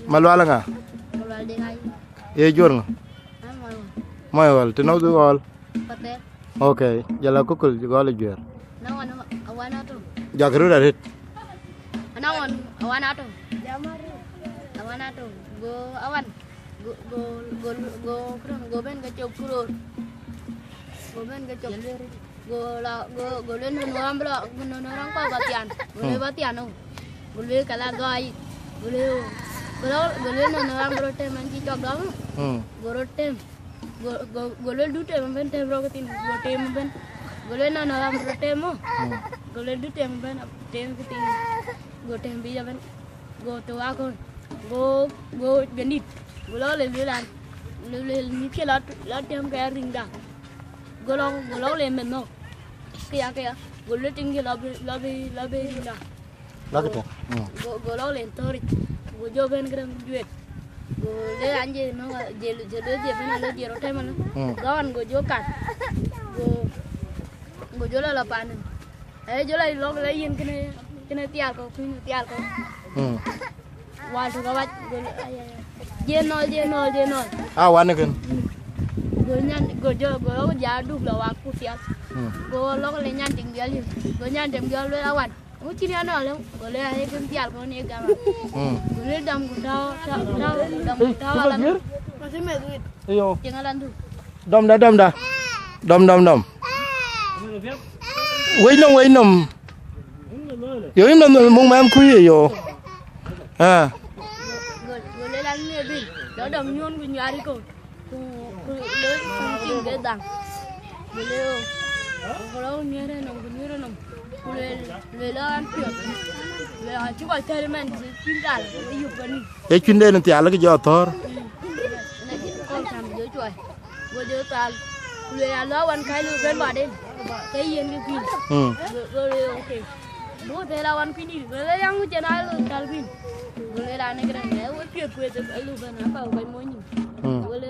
Malwala nga. Ye jor nga. Moy wal te no du wal. Okay, jala kukul juga le jor. Jagru da hit. Awan go awan go ben ga chop kuror go ben ga chop go lên nó ambla nó rang pa batian no go le kala gai go le nó ambro tem anji chok dong go rotem go le du tem ben tem ro tin go tem ben go le nó ambro tem mo go le du tem ben tem tin go tem bi ben go to a con go benit go lo le lan le ni ke la tem ga ring da go lo le men no kia go le ting ke la be ring da La kita. go lo le tori go jo ben gram duet go le anje no je ben le je ro tem no gawan go jo kan go jo la pan jo la lo le yin kene tiar ko wal to gawat je no Ah wan kan. go ja du la wa ku fiat go lo le nyan ting gel go nyan tem gel le awan u chi no le go le ai kem tiar ko ne ga go le dam gu dam ala masih me duit Ayo. jangan landu Dom. Wei nom. Yo im nom mong mam kui yo. go le lan ne bi do dam nyon gu nyari ko le ting ge dang go le go lo nyere nom le la an piot le a chi ko termen tin dal yu bani E chunde nan ti ala ke jo tor. con tham dưới chuối vừa đưa toàn lười lo ăn khai lười bên bờ đi cái yên cái pin rồi ok bố thế là ăn pin đi rồi lấy ăn cái này lười tal pin rồi là này cái này với chuyện quê từ lười bên nó vào cái mối nhỉ rồi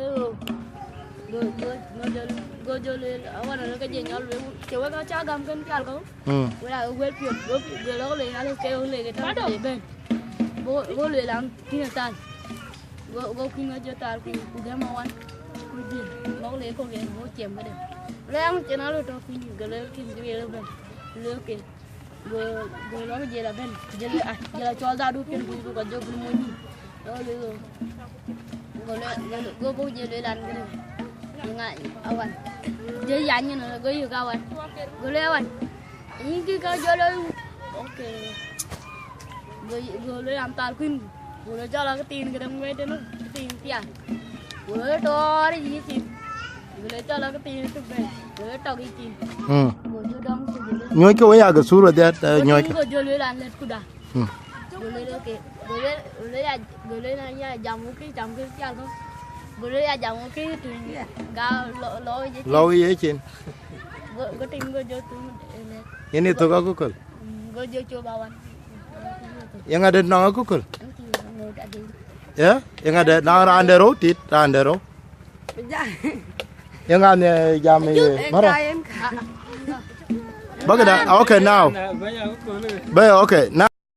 rồi ở nó cái gì nhau rồi chiều cái cha gam cái cal không rồi là quê chuyện rồi nó lười nó kêu lười cái thằng để bên bố lười làm kia tan go kinh cho ta cũng cái màu ăn cũng gì nó lấy con cái nó chém cái đấy lấy ăn cho nó rồi cho kinh cái lấy kinh cái lấy bên lấy cái go nó cái là bên giờ là cho ra đôi chân cũng có cho cũng muốn gì đó lấy go giờ lấy làm cái này ngại awan giờ dán như nó go yêu cao anh go lấy awan những cái cho lấy ok go lấy làm ta kinh Gula jala ke tin gedang wede no tin tian. Gula to ri ji tin. Gula jala ke tin tu be. Gula to gi tin. Gula dong tu gula. Nyoy ke waya ga sura da nyoy ke. Gula lan let kuda. Gula ke. Gula na ya jamu ke tian ko. Gula ya jamu ke tu ga lo ji. Lo ye chin. Go tin go jo tu. Ini to ga kukul. Go jo cho bawan. Yang ada nang kukul. Ya, yang ada nang randero tit randero. Yang ada jam marah. Bagada. Okay now. Bay okay now.